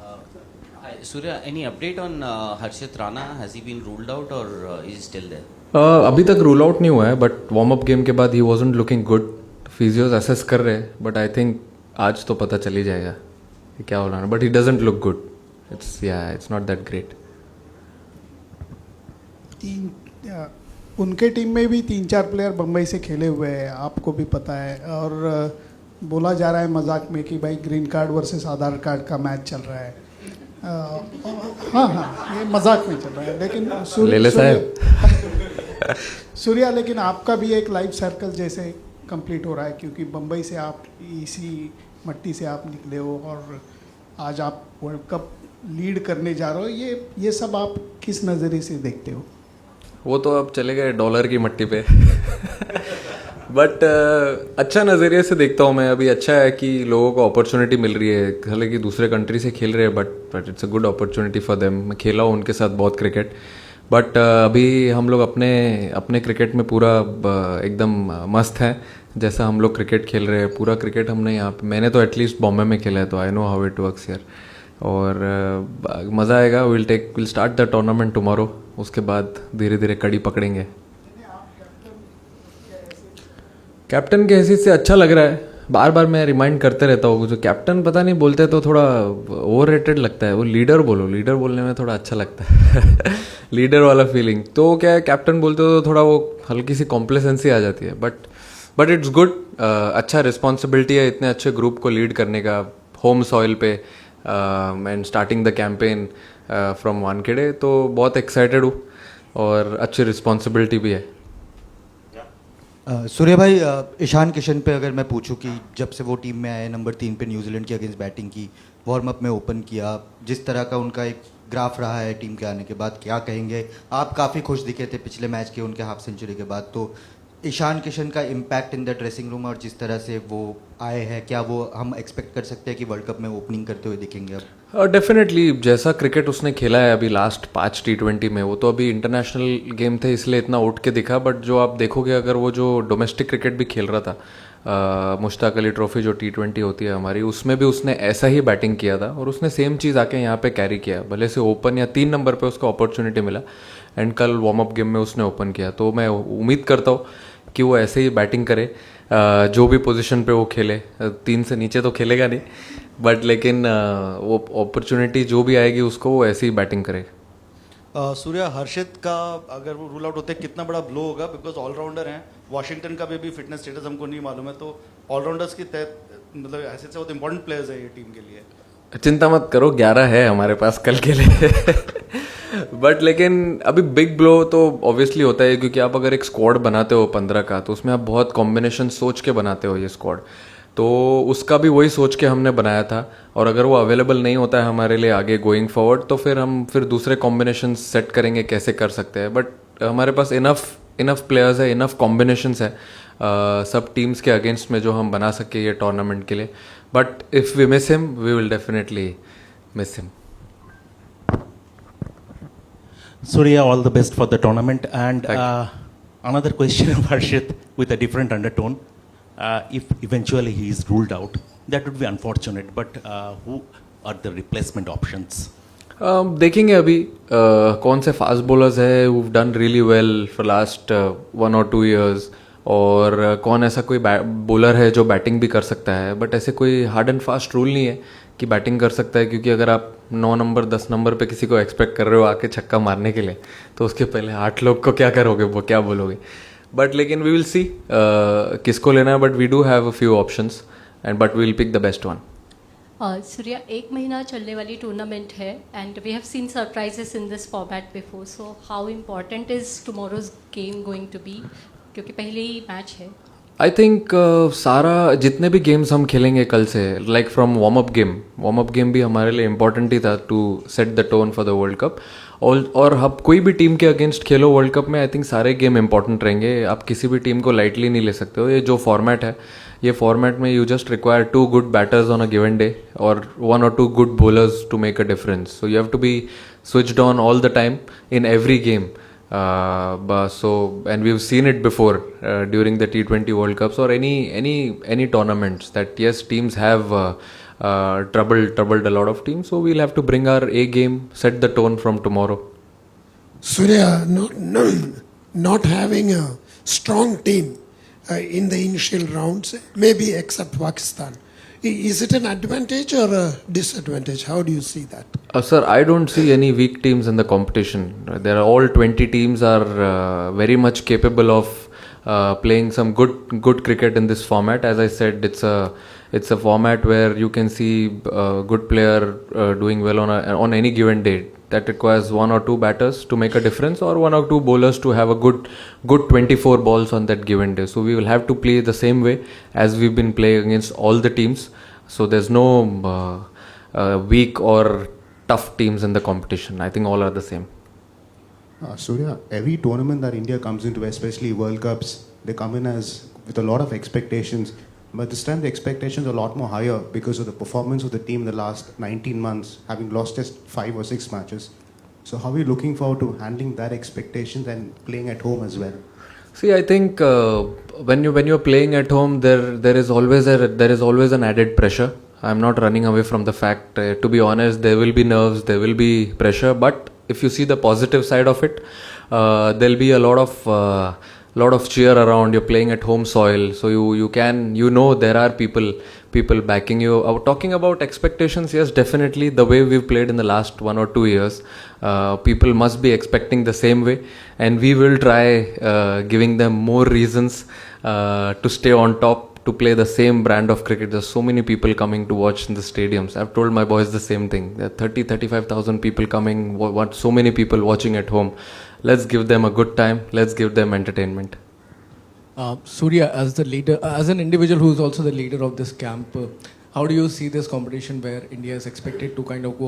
Hi, Surya, any update on Harshit Rana? Has he been ruled out or is he still there? अभी तक rule out नहीं हुआ है, but warm up game के बाद ही wasn't looking good. Physios assess कर रहे हैं, बट आई थिंक आज तो पता चल ही जाएगा कि क्या हो रहा है. But he doesn't look good. It's not that great. उनके टीम में भी 3-4 प्लेयर बम्बई से खेले हुए हैं, आपको भी पता है. और बोला जा रहा है मजाक में कि भाई ग्रीन कार्ड वर्सेस आधार कार्ड का मैच चल रहा है. हाँ, ये मजाक में चल रहा है. लेकिन सूर्या, लेकिन आपका भी एक लाइफ सर्कल जैसे कंप्लीट हो रहा है, क्योंकि बम्बई से आप इसी मट्टी से आप निकले हो और आज आप वर्ल्ड कप लीड करने जा रहे हो. ये सब आप किस नज़रिए से देखते हो? वो तो अब चले गए डॉलर की मट्टी पे. बट अच्छा नज़रिए से देखता हूँ मैं. अभी अच्छा है कि लोगों को अपॉर्चुनिटी मिल रही है. हालांकि दूसरे कंट्री से खेल रहे हैं, but it's a good opportunity for them. मैं खेला हूँ उनके साथ बहुत क्रिकेट. बट अभी हम लोग अपने क्रिकेट में पूरा एकदम मस्त हैं. जैसा हम लोग क्रिकेट खेल रहे हैं, पूरा क्रिकेट हमने यहाँ पे, मैंने तो एटलीस्ट बॉम्बे में खेला है, तो I know how it works here. और मज़ा आएगा. Will start the tournament tomorrow. उसके बाद धीरे धीरे कड़ी पकड़ेंगे. कैप्टन के हैसियत से अच्छा लग रहा है. बार बार मैं रिमाइंड करते रहता हूँ, जो कैप्टन पता नहीं बोलते तो थोड़ा ओवर रेटेड लगता है. वो लीडर बोलो, लीडर बोलने में थोड़ा अच्छा लगता है. लीडर वाला फीलिंग. तो क्या है, कैप्टन बोलते हो तो थोड़ा वो हल्की सी कॉम्प्लेसेंसी आ जाती है. But it's good. अच्छा रिस्पॉन्सिबिलिटी है इतने अच्छे ग्रुप को लीड करने का, होम सॉइल पे, and starting the campaign from Wankhede. तो बहुत एक्साइटेड हूँ और अच्छी रिस्पॉन्सिबिलिटी भी है. सूर्य भाई, ईशान किशन पे अगर मैं पूछूं कि जब से वो टीम में आए, नंबर 3 पे न्यूजीलैंड के अगेंस्ट बैटिंग की, वार्म अप में ओपन किया, जिस तरह का उनका एक ग्राफ रहा है टीम के आने के बाद, क्या कहेंगे आप? काफ़ी खुश दिखे थे पिछले मैच के उनके हाफ सेंचुरी के बाद. तो ईशान किशन का impact in the dressing room और जिस तरह से वो आए हैं, क्या वो हम एक्सपेक्ट कर सकते हैं कि वर्ल्ड कप में ओपनिंग करते हुए दिखेंगे अब? डेफिनेटली. जैसा क्रिकेट उसने खेला है अभी लास्ट 5 T20 में, वो तो अभी इंटरनेशनल गेम थे इसलिए इतना उठ के दिखा. बट जो आप देखोगे, अगर वो जो डोमेस्टिक क्रिकेट भी खेल रहा था, मुश्ताक अली ट्रॉफी जो T20 होती है हमारी, उसमें भी उसने ऐसा ही बैटिंग किया था और उसने सेम चीज़ आके यहाँ पे कैरी किया. भले से ओपन या 3 नंबर पे उसको अपॉर्चुनिटी मिला, एंड कल वार्म अप गेम में उसने ओपन किया. तो मैं उम्मीद करता हूँ कि वो ऐसे ही बैटिंग करे, जो भी पोजीशन पे वो खेले. 3 से नीचे तो खेलेगा नहीं, बट लेकिन वो अपॉर्चुनिटी जो भी आएगी उसको वो ऐसे ही बैटिंग करे. सूर्या, हर्षित का अगर वो रूल आउट होते हैं कितना बड़ा ब्लो होगा? बिकॉज ऑलराउंडर हैं. वॉशिंगटन का भी फिटनेस स्टेटस हमको नहीं मालूम है. तो ऑलराउंडर्स की मतलब ऐसे से बहुत इंपॉर्टेंट प्लेयर्स है ये टीम के लिए. चिंता मत करो, 11 है हमारे पास कल के लिए. बट लेकिन अभी बिग ब्लो तो ऑब्वियसली होता है, क्योंकि आप अगर एक स्क्वाड बनाते हो 15 का, तो उसमें आप बहुत कॉम्बिनेशन सोच के बनाते हो ये स्क्वाड. तो उसका भी वही सोच के हमने बनाया था. और अगर वो अवेलेबल नहीं होता है हमारे लिए आगे गोइंग फॉरवर्ड, तो फिर हम दूसरे कॉम्बिनेशन सेट करेंगे कैसे कर सकते हैं. बट हमारे पास इनफ प्लेयर्स है, इनफ कॉम्बिनेशंस है सब टीम्स के अगेंस्ट में जो हम बना सके ये टूर्नामेंट के लिए. But if we miss him, we will definitely miss him. Surya, all the best for the tournament. And another question of Harshit with a different undertone. If eventually he is ruled out, that would be unfortunate. But who are the replacement options? देखेंगे अभी कौन से fast bowlers है who done really well for last 1 or 2 years, और कौन ऐसा कोई bowler है जो बैटिंग भी कर सकता है. बट ऐसे कोई हार्ड एंड फास्ट रूल नहीं है कि बैटिंग कर सकता है, क्योंकि अगर आप 9 नंबर 10 नंबर पे किसी को एक्सपेक्ट कर रहे हो आके छक्का मारने के लिए, तो उसके पहले 8 लोग को क्या करोगे, वो क्या बोलोगे. बट लेकिन वी विल सी किसको लेना है. But we do have a few options, and but we will pick the best one. Surya, 1 महीना चलने वाली टूर्नामेंट है and we have seen surprises in this format before. So how important is tomorrow's game going to be, क्योंकि पहले ही match है. I think सारा जितने भी गेम्स हम खेलेंगे कल से, like from warm up game भी हमारे लिए इम्पॉर्टेंट ही था to set the tone for the world cup. और अब कोई भी टीम के अगेंस्ट खेलो वर्ल्ड कप में, आई थिंक सारे गेम इंपॉर्टेंट रहेंगे. आप किसी भी टीम को लाइटली नहीं ले सकते हो. ये जो फॉर्मेट है, ये फॉर्मेट में you just require 2 good batters on a given day और 1 or 2 good bowlers to make a difference. So you have to be switched on all the time in every game. And we've seen it before during the T20 World Cups or any tournaments, that yes, teams have troubled a lot of teams. So we'll have to bring our A game, set the tone from tomorrow. Surya, not having a strong team in the initial rounds, maybe except Pakistan. Is it an advantage or a disadvantage? How do you see that? Sir, I don't see any weak teams in the competition. There are all 20 teams are very much capable of playing some good cricket in this format. As I said, it's a format where you can see a good player doing well on any given day. That requires 1 or 2 batters to make a difference, or 1 or 2 bowlers to have a good 24 balls on that given day. So we will have to play the same way as we've been playing against all the teams. So there's no weak or tough teams in the competition. I think all are the same. Surya, every tournament that India comes into, especially World Cups, they come in with a lot of expectations. But this time the expectations are a lot more higher because of the performance of the team in the last 19 months, having lost just 5 or 6 matches. So how are you looking forward to handling that expectations and playing at home as well? See, I think when you're playing at home, there is always an added pressure. I'm not running away from the fact. To be honest, there will be nerves, there will be pressure. But if you see the positive side of it, there'll be a lot of cheer around. You're playing at home soil, so you know there are people backing you. Talking about expectations, yes, definitely the way we've played in the last 1 or 2 years, people must be expecting the same way, and we will try giving them more reasons to stay on top, to play the same brand of cricket. There's so many people coming to watch in the stadiums. I've told my boys the same thing. There are 35,000 people coming, so many people watching at home. Let's give them a good time. Let's give them entertainment. Surya, as the leader, as an individual who's also the leader of this camp, how do you see this competition where India is expected to kind of go